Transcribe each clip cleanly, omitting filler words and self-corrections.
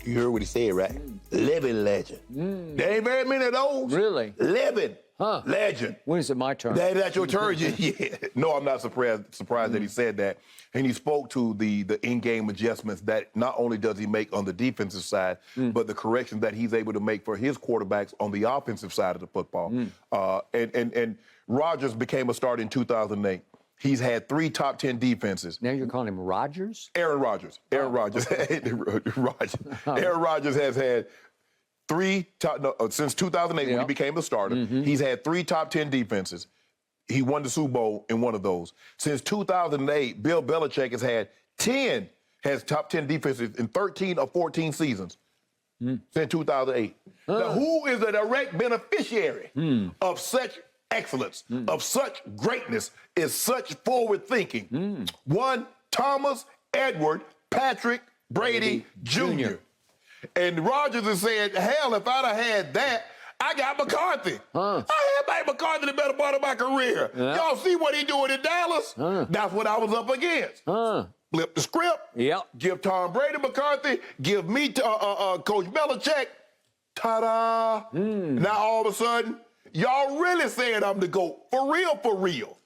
You heard what he said, right? Living legend. There ain't very many of those. Really? Living legend. When is it my turn? That's your turn. Yeah. No, I'm not surprised that he said that. And he spoke to the in-game adjustments that not only does he make on the defensive side, but the corrections that he's able to make for his quarterbacks on the offensive side of the football. And Rodgers became a starter in 2008. He's had 3 top 10 defenses. Now you're calling him Rodgers? Aaron Rodgers. Aaron Rodgers. Aaron Rodgers has had 3 top, since 2008 when he became a starter. He's had 3 top 10 defenses. He won the Super Bowl in one of those. Since 2008, Bill Belichick has top 10 defenses in 13 or 14 seasons since 2008. Now, who is a direct beneficiary of such excellence, of such greatness, is such forward thinking? One, Thomas Edward Patrick Brady Jr. And Rodgers is saying, hell, if I'd have had that, I got McCarthy. I had Mike McCarthy the better part of my career. Y'all see what he doing in Dallas? That's what I was up against. Flip the script. Give Tom Brady McCarthy. Give me Coach Belichick. Ta-da. Now all of a sudden, y'all really saying I'm the GOAT. For real, for real.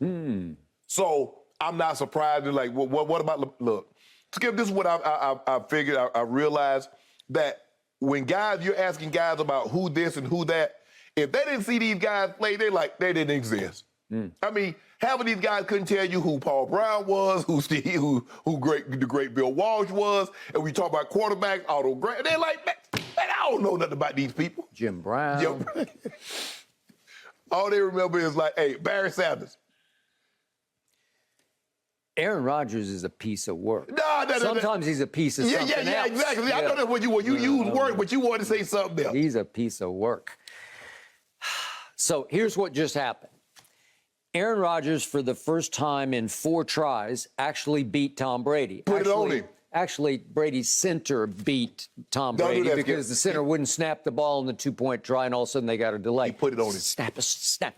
So I'm not surprised. Like, what about, look, Skip, this is what I figured. I realized that when you're asking guys about who this and who that, if they didn't see these guys play, they didn't exist. I mean, half of these guys couldn't tell you who Paul Brown was, who the great Bill Walsh was, and we talk about quarterbacks, Otto Grant. They're like, man, I don't know nothing about these people. Jim Brown. All they remember is like, hey, Barry Sanders. Aaron Rodgers is a piece of work. No. Sometimes he's a piece of something else. Yeah, exactly. I know that's when you use work, but you want to say something else. He's a piece of work. So here's what just happened. Aaron Rodgers, for the first time in 4 tries, actually beat Tom Brady. Put it on him. Actually, Brady's center beat Tom Brady because the center wouldn't snap the ball in the 2-point try, and all of a sudden they got a delay. He put it on him. Snap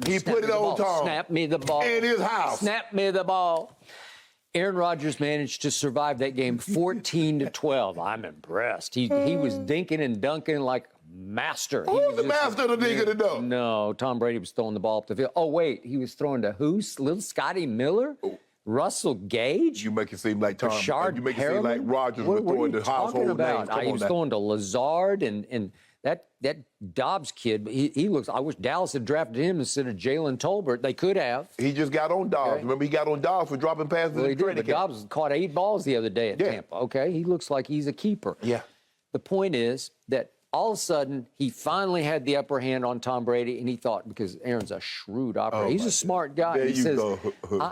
He put it on Tom. Snap me the ball. In his house. Snap me the ball. Aaron Rodgers managed to survive that game 14-12. I'm impressed. He was dinking and dunking like master. Who's the master of the dinking and dunk? No, Tom Brady was throwing the ball up the field. Oh, wait, he was throwing to who? Little Scotty Miller? Russell Gage? You make it seem like Tom. Rashard you make it seem like Rodgers was throwing the household names. He was throwing to Lazard and that Dobbs kid. He looks. I wish Dallas had drafted him instead of Jalen Tolbert. They could have. He just got on Dobbs. Okay. Remember, he got on Dobbs for dropping passes. Well, he did, but Dobbs caught 8 balls the other day at Tampa. Okay, he looks like he's a keeper. Yeah. The point is that all of a sudden, he finally had the upper hand on Tom Brady, and he thought, because Aaron's a shrewd operator, he's a smart guy. There he you says, go.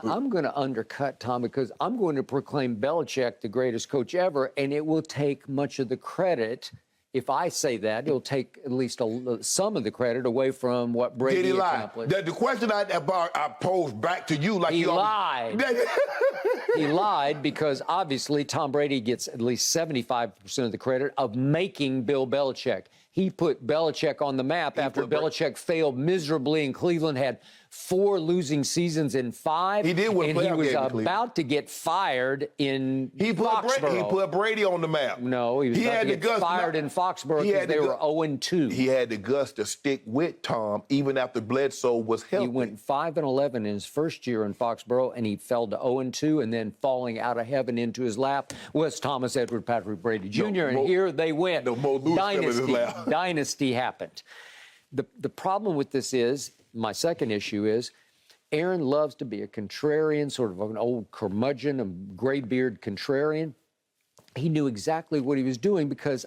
I'm going to undercut Tom because I'm going to proclaim Belichick the greatest coach ever, and it will take much of the credit. If I say that, it'll take at least some of the credit away from what Brady accomplished. The question I posed back to you, like he lied. He lied because obviously Tom Brady gets at least 75% of the credit of making Bill Belichick. He put Belichick on the map after Belichick failed miserably in Cleveland, had 4 losing seasons in 5. He did win and he was about to get fired in Foxborough. He put Brady on the map. No, he was about to get fired in Foxborough because they were 0-2. He had the guts to stick with Tom even after Bledsoe was healthy. He went 5-11 in his first year in Foxborough, and he fell to 0-2, and then falling out of heaven into his lap was Thomas Edward Patrick Brady Jr., and here they went. Dynasty happened. The problem with this is, my second issue is, Aaron loves to be a contrarian, sort of an old curmudgeon, a graybeard contrarian. He knew exactly what he was doing because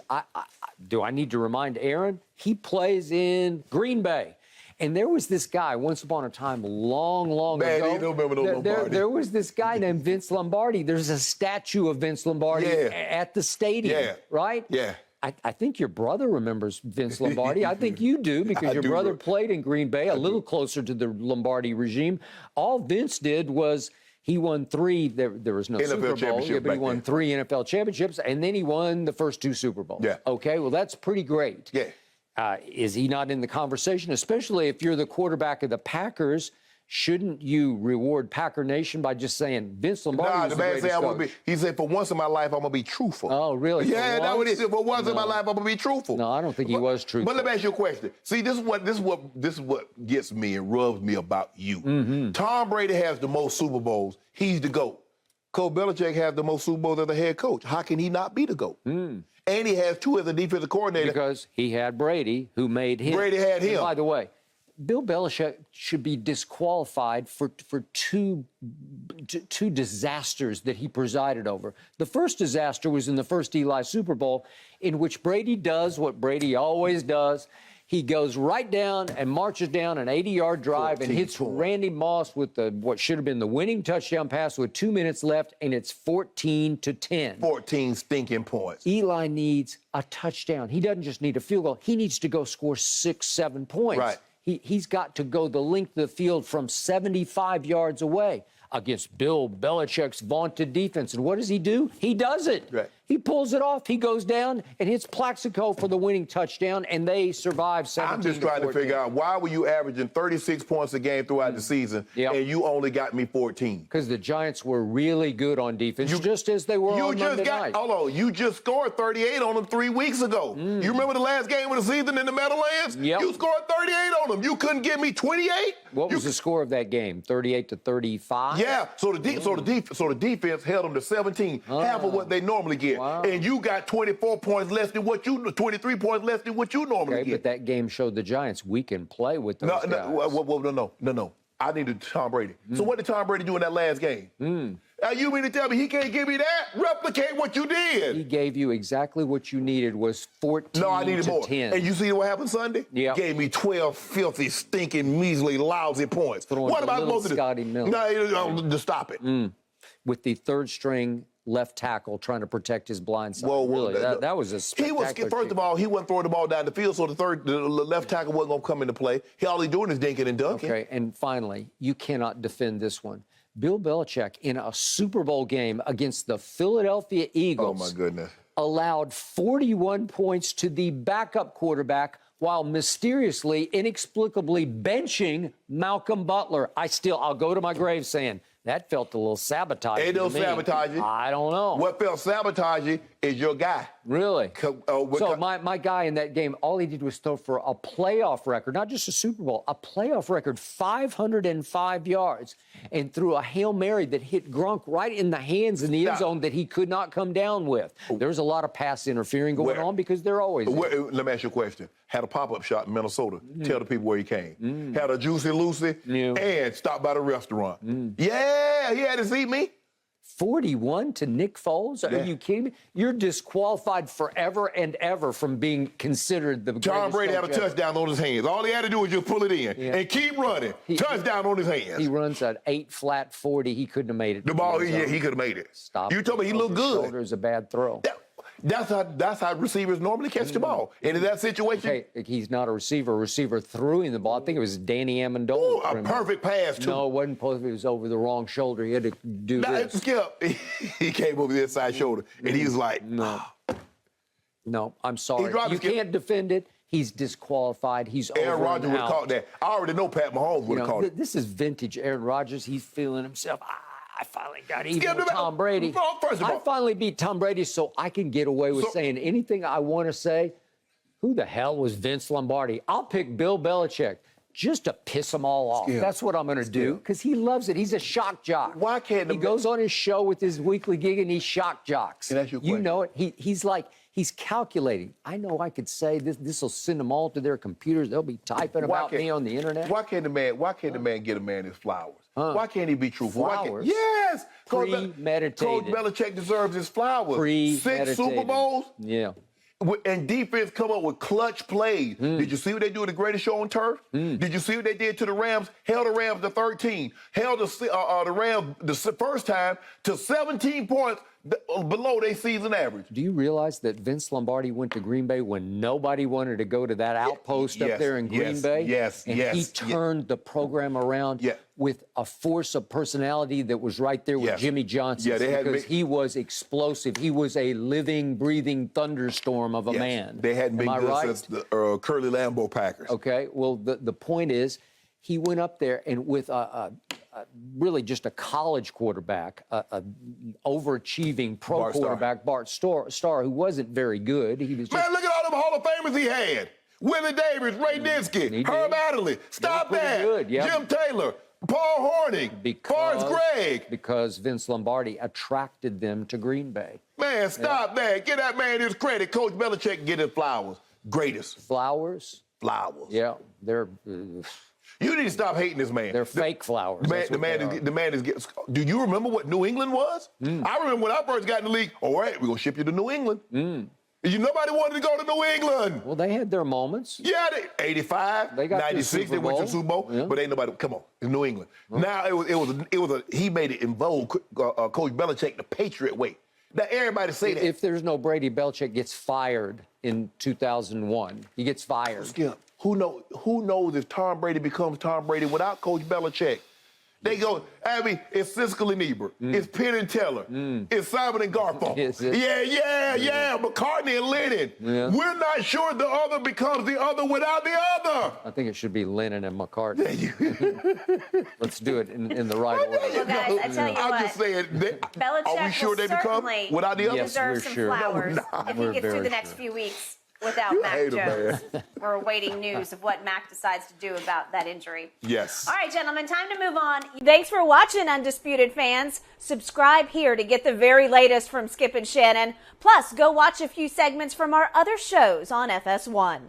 do I need to remind Aaron? He plays in Green Bay. And there was this guy, once upon a time, long ago. You don't remember no Lombardi. There was this guy named Vince Lombardi. There's a statue of Vince Lombardi at the stadium, right? Yeah. I think your brother remembers Vince Lombardi. I think you do because your brother played in Green Bay, a little closer to the Lombardi regime. All Vince did was he won 3. There was no NFL Super Bowl, but he won 3 NFL championships, and then he won the first 2 Super Bowls. Yeah. Okay, well, that's pretty great. Yeah. Is he not in the conversation, especially if you're the quarterback of the Packers? Shouldn't you reward Packer Nation by just saying Vince Lombardi was the greatest coach? He said, for once in my life, I'm going to be truthful. Oh, really? Yeah, that's what he said. For once in my life, I'm going to be truthful. No, I don't think he was truthful. But let me ask you a question. See, this is what gets me and rubs me about you. Mm-hmm. Tom Brady has the most Super Bowls. He's the GOAT. Coach Belichick has the most Super Bowls as the head coach. How can he not be the GOAT? And he has 2 as a defensive coordinator. Because he had Brady, who made him. Brady had him. And by the way, Bill Belichick should be disqualified for two disasters that he presided over. The first disaster was in the first Eli Super Bowl, in which Brady does what Brady always does. He goes right down and marches down an 80-yard drive and hits Randy Moss with what should have been the winning touchdown pass with 2 minutes left, and it's 14-10. 14 stinking points. Eli needs a touchdown. He doesn't just need a field goal. He needs to go score 6, 7 points. Right. He's got to go the length of the field from 75 yards away against Bill Belichick's vaunted defense. And what does he do? He does it. Right. He pulls it off. He goes down and hits Plaxico for the winning touchdown, and they survive 17-14. I'm just trying to figure out, why were you averaging 36 points a game throughout the season, and you only got me 14? Because the Giants were really good on defense, just as they were on Monday night. Hold on, you just scored 38 on them 3 weeks ago. You remember the last game of the season in the Meadowlands? Yep. You scored 38 on them. You couldn't give me 28? What was the score of that game? 38-35? Yeah, so the defense held them to 17, half of what they normally get. Wow. And you got 24 points less than 23 points less than what you normally Okay, get. but that game showed the Giants we can play with those guys. No. I needed Tom Brady. So what did Tom Brady do in that last game? Now you mean to tell me he can't give me that? Replicate what you did. He gave you exactly what you needed, was 14 No, I needed more. 10. And you see what happened Sunday? Yeah. Gave me 12 filthy, stinking, measly, lousy points. What about most of this? Scotty Miller. No, just stop it. With the third string left tackle trying to protect his blind side. Whoa, really, that was a spectacular First of all, he wasn't throwing the ball down the field, so the left tackle wasn't going to come into play. All he doing is dinking and dunking. Okay, and finally, you cannot defend this one. Bill Belichick, in a Super Bowl game against the Philadelphia Eagles, oh my goodness, allowed 41 points to the backup quarterback while mysteriously, inexplicably benching Malcolm Butler. I'll go to my grave saying, that felt a little sabotaging. Ain't no sabotaging. I don't know. What felt sabotaging is your guy. Really? So my guy in that game, all he did was throw for a playoff record, not just a Super Bowl, a playoff record, 505 yards, and threw a Hail Mary that hit Gronk right in the hands in the end zone that he could not come down with. There was a lot of pass interfering going on because there always is. Let me ask you a question. Had a pop-up shop in Minnesota. Tell the people where he came. Had a Juicy Lucy and stopped by the restaurant. Yeah, he had to see me. 41 to Nick Foles? Are you kidding me? You're disqualified forever and ever from being considered the greatest. Tom Brady had a touchdown on his hands. All he had to do was just pull it in and keep running. Touchdown on his hands. He runs an 8-flat 40. He couldn't have made it. The ball, he could have made it. Stop. You told me he looked good. Shoulder is a bad throw. That's how receivers normally catch the ball. And in that situation, hey, he's not a receiver. A receiver threw him the ball. I think it was Danny Amendola. A perfect pass too. No, it wasn't supposed to be. It was over the wrong shoulder. He had to do this. Skip. He came over the inside shoulder, and he was like, No, I'm sorry. You can't defend it. He's disqualified. He's over. Aaron Rodgers would have caught that. I already know Pat Mahomes would have caught it. This is vintage Aaron Rodgers. He's feeling himself. I finally got even with Tom Brady. First of all, I finally beat Tom Brady so I can get away with saying anything I want to say. Who the hell was Vince Lombardi? I'll pick Bill Belichick just to piss them all off. That's what I'm going to do because he loves it. He's a shock jock. Why can't he goes on his show with his weekly gig and he shock jocks? Can I ask you a question? You know it. He's calculating. I know I could say this. This will send them all to their computers. They'll be typing about me on the internet. Why can't the man get a man his flowers? Why can't he be truthful? Flowers? Yes. Premeditated. Coach Belichick deserves his flowers. 6 Premeditated. Super Bowls. Yeah. And defense come up with clutch plays. Did you see what they do at the greatest show on turf? Did you see what they did to the Rams? Held the Rams to 13. Held the Rams the first time to 17 points below their season average. Do you realize that Vince Lombardi went to Green Bay when nobody wanted to go to that outpost up there in Green Bay? And he turned the program around with a force of personality that was right there with Jimmy Johnson because he was explosive. He was a living, breathing thunderstorm of a man. They hadn't been good since the Curly Lambeau Packers. Okay, well, the point is, he went up there and with really just a college quarterback, a overachieving pro Bart Starr. quarterback, Bart Starr, who wasn't very good. He was just, Man, look at all them Hall of Famers he had. Willie Davis, Ray Dinsky, Herb Adderley. Stop that. Good, yeah. Jim Taylor, Paul Hornung, Forrest Gregg. Because Vince Lombardi attracted them to Green Bay. Man, stop that. Give that man his credit. Coach Belichick get his flowers. Greatest. Flowers? Flowers. Yeah, they're You need to stop hating this man. they're fake flowers. The man is. Do you remember what New England was? I remember when I first got in the league. All right, we're gonna ship you to New England. Nobody wanted to go to New England. Well, they had their moments. Yeah, 85, They got to the 96, Super they went to the Bowl. Super Bowl, Yeah. but ain't nobody. Come on, it's New England. Now he made it in vogue. Coach Belichick the Patriot way. Now everybody say that. If there's no Brady, Belichick gets fired in 2001. He gets fired. Skip, who knows if Tom Brady becomes Tom Brady without Coach Belichick? They go, it's Siskel and Ebert, it's Penn and Teller, it's Simon and Garfunkel. Is it? Yeah, McCartney and Lennon. Yeah. We're not sure the other becomes the other without the other. I think it should be Lennon and McCartney. Let's do it in the right order. Well, guys, I tell you I'm what, just saying, Belichick are we sure will they become certainly without the other? Yes, we're deserve some sure. flowers if We're he gets through very the next sure. few weeks without You Mac hate him, Jones. man. We're awaiting news of what Mac decides to do about that injury. Yes. All right, gentlemen, time to move on. Thanks for watching, Undisputed fans. Subscribe here to get the very latest from Skip and Shannon. Plus, go watch a few segments from our other shows on FS1.